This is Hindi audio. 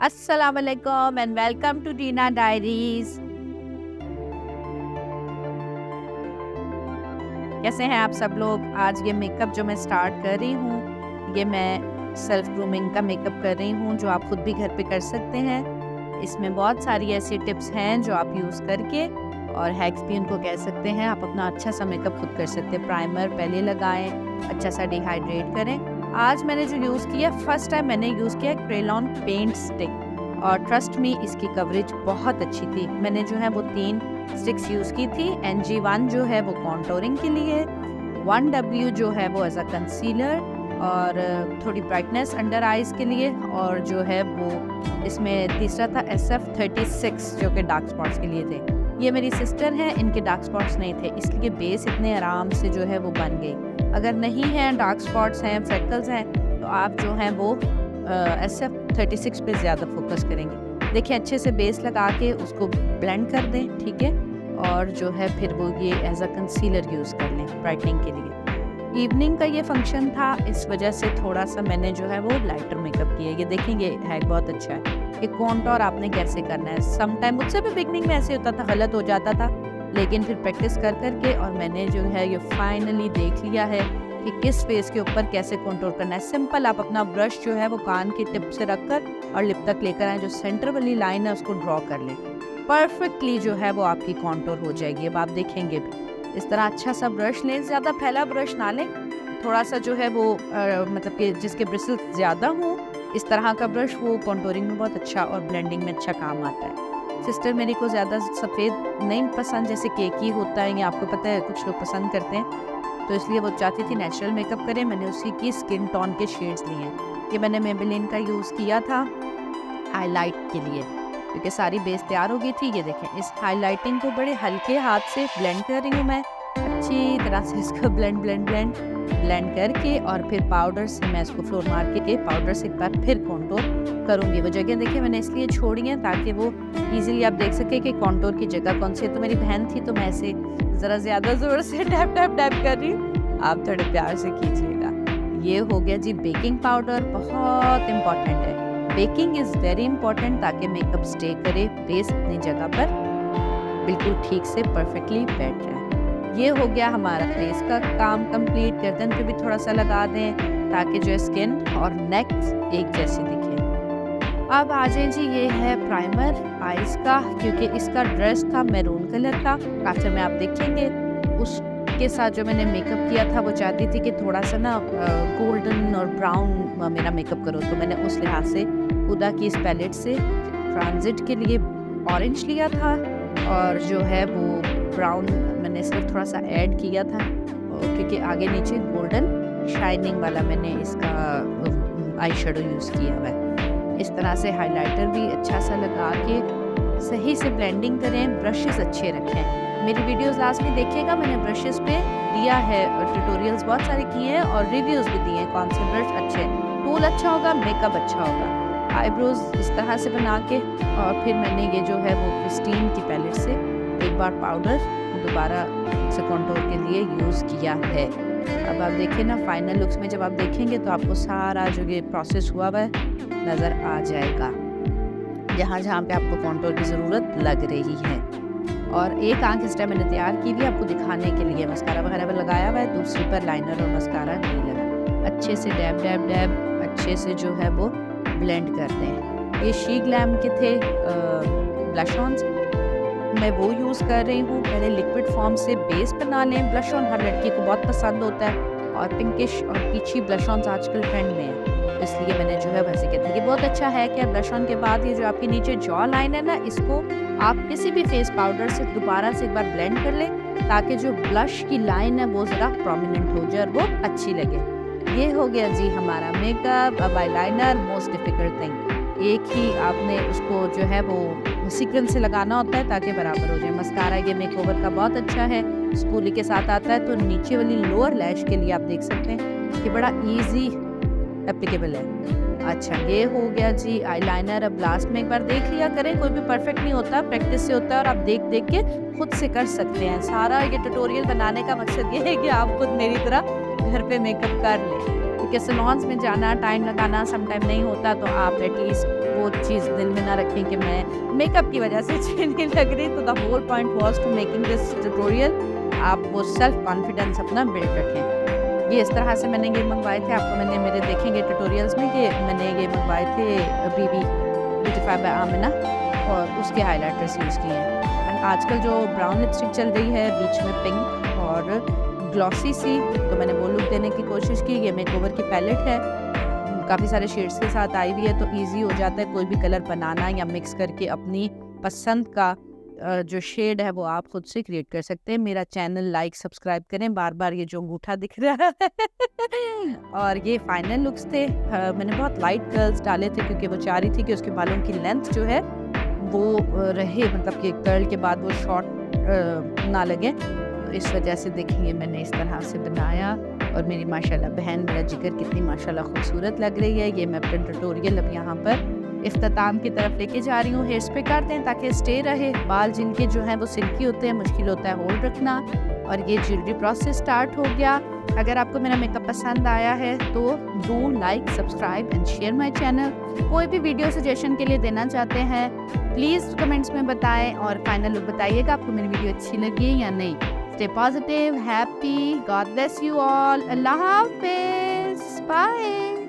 अस्सलाम वालेकुम and welcome to Tina diaries. कैसे हैं आप सब लोग। आज ये मेकअप जो मैं स्टार्ट कर रही हूँ, ये मैं सेल्फ ग्रूमिंग का मेकअप कर रही हूँ जो आप खुद भी घर पे कर सकते हैं। इसमें बहुत सारी ऐसी टिप्स हैं जो आप यूज़ करके, और हैक्स भी उनको कह सकते हैं, आप अपना अच्छा सा मेकअप खुद कर सकते हैं। प्राइमर पहले लगाएं, अच्छा सा डिहाइड्रेट करें। आज मैंने जो यूज़ किया, फर्स्ट टाइम मैंने यूज़ किया क्रेलॉन पेंट स्टिक, और ट्रस्ट मी इसकी कवरेज बहुत अच्छी थी। मैंने जो है वो 3 स्टिक्स यूज़ की थी। NG1 जो है वो कॉन्टोरिंग के लिए, 1W जो है वो एज अ कंसीलर और थोड़ी ब्राइटनेस अंडर आइज़ के लिए, और जो है वो इसमें तीसरा था SF36 जो कि डार्क स्पॉट्स के लिए थे। ये मेरी सिस्टर हैं, इनके डार्क स्पॉट्स नहीं थे, इसलिए बेस इतने आराम से जो है वो बन गई। अगर नहीं हैं, डार्क स्पॉट्स हैं, फ्रेकल्स हैं, तो आप जो हैं वो SF36 पे ज़्यादा फोकस करेंगे। देखिए अच्छे से बेस लगा के उसको ब्लेंड कर दें, ठीक है, और जो है फिर वो ये एज अ कंसीलर यूज़ कर लें ब्राइटनिंग के लिए। इवनिंग का ये फंक्शन था, इस वजह से थोड़ा सा मैंने जो है वो लाइटर मेकअप किया। ये देखेंगे हैक बहुत अच्छा है। कि कॉन्टोर आपने कैसे करना है, सम टाइम मुझसे भी बिगनिंग में ऐसे होता था, गलत हो जाता था, लेकिन फिर प्रैक्टिस कर करके और मैंने जो है ये फाइनली देख लिया है कि किस फेस के ऊपर कैसे कॉन्टोर करना है। सिंपल, आप अपना ब्रश जो है वो कान की टिप से रखकर और लिप तक लेकर आए, जो सेंटर वाली लाइन है उसको ड्रॉ कर लें। परफेक्टली जो है वो आपकी कॉन्टोर हो जाएगी। अब आप देखेंगे भी इस तरह अच्छा सा ब्रश लें, ज़्यादा फैला ब्रश ना लें, थोड़ा सा जो है वो मतलब कि जिसके ब्रिसल्स ज़्यादा हों, इस तरह का ब्रश वो कॉन्टोरिंग में बहुत अच्छा और ब्लेंडिंग में अच्छा काम आता है। सिस्टर मेरी को ज़्यादा सफ़ेद नहीं पसंद, जैसे केकी होता है, या आपको पता है कुछ लोग पसंद करते हैं, तो इसलिए वो चाहती थी नेचुरल मेकअप करें। मैंने उसी की स्किन टोन के शेड्स लिए हैं। ये मैंने मेबेलिन का यूज़ किया था हाईलाइट के लिए, क्योंकि सारी बेस तैयार हो गई थी। ये देखें, इस हाईलाइटिंग को बड़े हल्के हाथ से ब्लेंड कर रही हूँ मैं, अच्छी तरह से इसको ब्लेंड करके, और फिर पाउडर से मैं इसको फ्लोर मार के पाउडर से एक बार फिर कॉन्टोर करूँगी। वो जगह देखिए मैंने इसलिए छोड़ी है ताकि वो इजीली आप देख सके कि कॉन्टोर की जगह कौन सी है। तो मेरी बहन थी तो मैं ऐसे ज़रा ज़्यादा ज़ोर से टैप कर रही हूँ, आप थोड़े प्यार से कीजिएगा। ये हो गया जी बेकिंग पाउडर, बहुत इम्पॉर्टेंट है। बेकिंग इज़ वेरी इंपॉर्टेंट ताकि मेकअप स्टे करे, बेस अपनी जगह पर बिल्कुल ठीक से परफेक्टली बैठ जाए। ये हो गया हमारा फेस का काम कंप्लीट। गर्दन पे भी थोड़ा सा लगा दें ताकि जो स्किन और नेक एक जैसी दिखे। अब आ जाए जी, ये है प्राइमर आईज का, क्योंकि इसका ड्रेस था मैरून कलर का। आफ्टर में आप देखेंगे उसके साथ जो मैंने मेकअप किया था, वो चाहती थी कि थोड़ा सा ना गोल्डन और ब्राउन मेरा मेकअप करो, तो मैंने उस लिहाज से खुदा की इस पैलेट से ट्रांजिट के लिए ऑरेंज लिया था, और जो है वो ब्राउन मैंने सिर्फ थोड़ा सा ऐड किया था, क्योंकि आगे नीचे गोल्डन शाइनिंग वाला मैंने इसका आई शेडो यूज़ किया हुआ है। इस तरह से हाइलाइटर भी अच्छा सा लगा के सही से ब्लेंडिंग करें, ब्रशेस अच्छे रखें। मेरी वीडियोस लास्ट में देखिएगा, मैंने ब्रशेस पे दिया है, ट्यूटोरियल्स बहुत सारे किए हैं और रिव्यूज़ भी दिए हैं, कौन से ब्रश अच्छे, टूल अच्छा होगा, मेकअप अच्छा होगा। आईब्रोज इस तरह से बना के, और फिर मैंने ये जो है वो क्रिस्टीन की पैलेट से एक बार पाउडर दोबारा से कॉन्टोर के लिए यूज़ किया है। अब आप देखिए ना, फाइनल लुक्स में जब आप देखेंगे तो आपको सारा जो ये प्रोसेस हुआ हुआ है नज़र आ जाएगा, जहाँ जहाँ पे आपको कॉन्टोर की ज़रूरत लग रही है। और एक आंख इस टाइम मैंने तैयार की भी आपको दिखाने के लिए, मस्कारा वगैरह पर लगाया हुआ है, दूसरी पर लाइनर और मस्कारा नहीं लगा। अच्छे से डैब अच्छे से जो है वो ब्लेंड करते हैं। ये शी ग्लैम के थे ब्लश ऑन्स, मैं वो यूज़ कर रही हूँ। पहले लिक्विड फॉर्म से बेस बना लें। ब्लश ऑन हर लड़की को बहुत पसंद होता है, और पिंकिश और पीछी ब्लश ऑन्स आजकल ट्रेंड में है, इसलिए मैंने जो है वैसे कहते हैं कि बहुत अच्छा है कि ब्लश ऑन के बाद ये जो आपकी नीचे जॉ लाइन है ना, इसको आप किसी भी फेस पाउडर से दोबारा से एक बार ब्लेंड कर लें, ताकि जो ब्लश की लाइन है वो ज़रा प्रोमिनेंट हो जाए और वो अच्छी लगे। ये हो गया जी हमारा मेकअप। अब आईलाइनर, मोस्ट डिफ़िकल्ट थिंग, एक ही आपने उसको जो है वो सीक्वेंस से लगाना होता है ताकि बराबर हो जाए। मस्कारा ये मेकओवर का बहुत अच्छा है, स्पूली के साथ आता है, तो नीचे वाली लोअर लैश के लिए आप देख सकते हैं कि बड़ा इजी एप्लीकेबल है। अच्छा, ये हो गया जी आईलाइनर। अब लास्ट में एक बार देख लिया करें, कोई भी परफेक्ट नहीं होता, प्रैक्टिस से होता है, और आप देख के खुद से कर सकते हैं। सारा ये ट्यूटोरियल बनाने का मकसद ये है कि आप खुद मेरी तरह घर पे मेकअप कर लें। क्योंकि सैलून्स में जाना, टाइम लगाना सम टाइम नहीं होता, तो आप एटलीस्ट वो चीज़ दिल में ना रखें कि मैं मेकअप की वजह से अच्छी नहीं लग रही। तो the whole point was to making this tutorial. आप वो सेल्फ कॉन्फिडेंस अपना बिल्ड रखें। ये इस तरह से मैंने ये मंगवाए थे, आपको मैंने मेरे देखेंगे ट्यूटोरियल्स में कि मैंने ये मंगवाए थे बीबी ब्यूटीफाई बाय आमिना, और उसके हाइलाइटर्स यूज़ किए हैं। एंड आजकल जो ब्राउन लिपस्टिक चल रही है बीच में पिंक और ग्लॉसी सी, तो मैंने वो लुक देने की कोशिश की। ये मेकओवर की पैलेट है, काफ़ी सारे शेड्स के साथ आई हुई है, तो इजी हो जाता है कोई भी कलर बनाना या मिक्स करके अपनी पसंद का जो शेड है वो आप खुद से क्रिएट कर सकते हैं। मेरा चैनल लाइक सब्सक्राइब करें, बार बार ये जो अंगूठा दिख रहा है और ये फाइनल लुक्स थे। मैंने बहुत लाइट कर्ल्स डाले थे क्योंकि वो चाह रही थी कि उसके बालों की लेंथ जो है वो रहे, मतलब कि कर्ल के बाद वो शॉर्ट ना लगे, तो इस वजह से देखिए मैंने इस तरह से बनाया। और मेरी माशाल्लाह बहन, मेरा जिगर कितनी माशाल्लाह खूबसूरत लग रही है। ये मैं अपना ट्यूटोरियल अब यहाँ पर इख्तिताम की तरफ लेके जा रही हूँ। हेयर्स पे करते हैं ताकि स्टे रहे। बाल जिनके जो हैं वो सिल्की होते हैं, मुश्किल होता है होल्ड रखना। और ये ज्वेलरी प्रोसेस स्टार्ट हो गया। अगर आपको मेरा मेकअप पसंद आया है तो do like subscribe and share my channel. कोई भी वीडियो सजेशन के लिए देना चाहते हैं प्लीज़ कमेंट्स में बताएं, और फाइनल लुक बताइएगा आपको मेरी वीडियो अच्छी लगी या नहीं। Stay positive, happy, God bless you all. Allah Hafiz. Bye.